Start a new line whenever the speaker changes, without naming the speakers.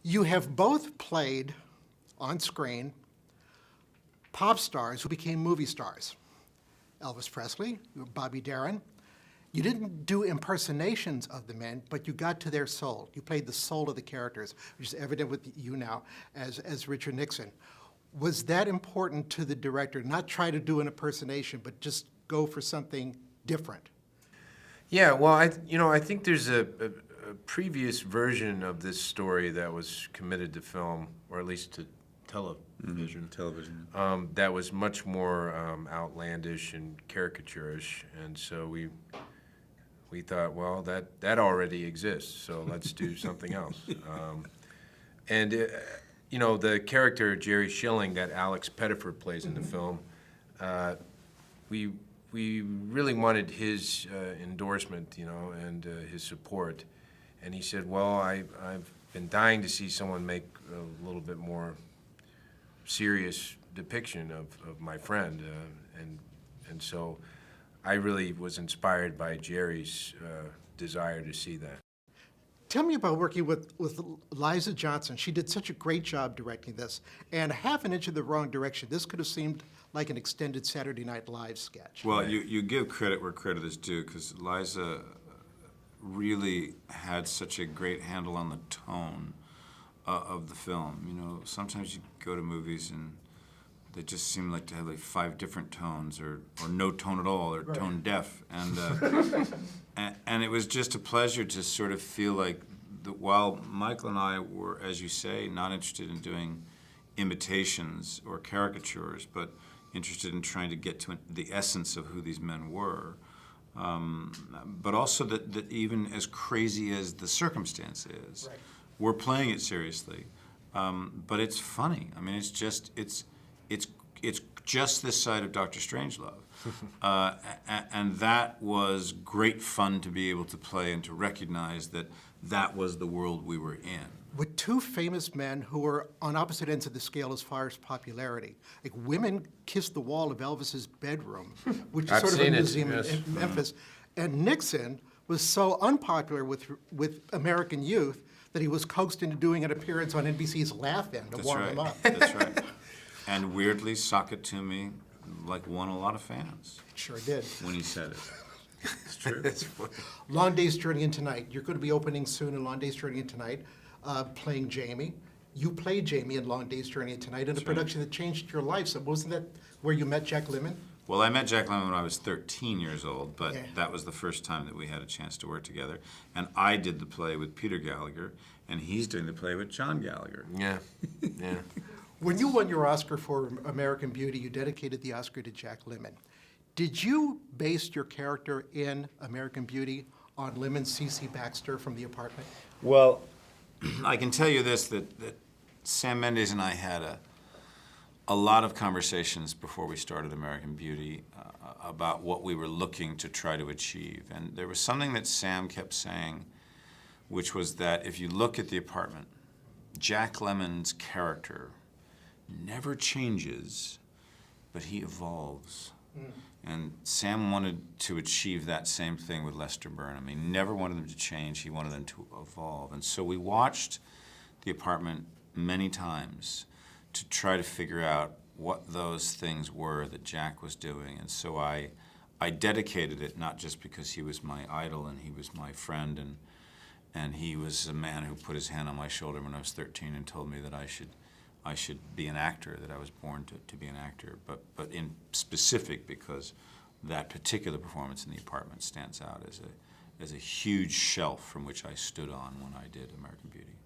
You have both played on screen pop stars who became movie stars. Elvis Presley, Bobby Darin. You didn't do impersonations of the men, but you got to their soul. You played the soul of the characters, which is evident with you now as Richard Nixon. Was that important to the director, not try to do an impersonation, but just go for something different?
Yeah, well, I think there's a previous version of this story that was committed to film, or at least to television. That was much more outlandish and caricaturish, and so we thought, well, that already exists, so let's do something else. The character Jerry Schilling that Alex Pettyfer plays in the film, we really wanted his endorsement, and his support. And he said, well, I've been dying to see someone make a little bit more serious depiction of my friend. And so I really was inspired by Jerry's desire to see that.
Tell me about working with Liza Johnson. She did such a great job directing this. And half an inch in the wrong direction, this could have seemed like an extended Saturday Night Live sketch.
Well, you give credit where credit is due, because Liza really had such a great handle on the tone of the film. Sometimes you go to movies and they just seem like to have like 5 different tones, or no tone at all, or tone deaf. And it was just a pleasure to sort of feel like, while Michael and I were, as you say, not interested in doing imitations or caricatures, but interested in trying to get to the essence of who these men were. But also that even as crazy as the circumstance is, we're playing it seriously. But it's funny. I mean, it's just this side of Dr. Strangelove. And that was great fun to be able to play and to recognize that was the world we were in.
With 2 famous men who were on opposite ends of the scale as far as popularity. Like, women kissed the wall of Elvis's bedroom, which is sort of a museum in Memphis. And Nixon was so unpopular with American youth that he was coaxed into doing an appearance on NBC's Laugh-In to warm him up.
That's right. And weirdly, Sock It To Me won a lot of fans.
It sure did.
When he said it.
It's true. It's funny.
Long Day's Journey Into Night. You're going to be opening soon in Long Day's Journey Into Night, playing Jamie. You played Jamie in Long Day's Journey Into Night in a production that changed your life. So wasn't that where you met Jack Lemmon?
Well, I met Jack Lemmon when I was 13 years old, but that was the first time that we had a chance to work together. And I did the play with Peter Gallagher, and he's doing the play with John Gallagher.
Yeah.
When you won your Oscar for American Beauty, you dedicated the Oscar to Jack Lemmon. Did you base your character in American Beauty on Lemmon's C.C. Baxter from The Apartment?
Well, I can tell you this, that Sam Mendes and I had a lot of conversations before we started American Beauty about what we were looking to try to achieve. And there was something that Sam kept saying, which was that if you look at The Apartment, Jack Lemmon's character never changes, but he evolves. And Sam wanted to achieve that same thing with Lester Burnham. He never wanted them to change, he wanted them to evolve. And so we watched The Apartment many times to try to figure out what those things were that Jack was doing. And so I dedicated it, not just because he was my idol and he was my friend, and he was a man who put his hand on my shoulder when I was 13 and told me that I should be an actor, that I was born to be an actor, but in specific because that particular performance in The Apartment stands out as a huge shelf from which I stood on when I did American Beauty.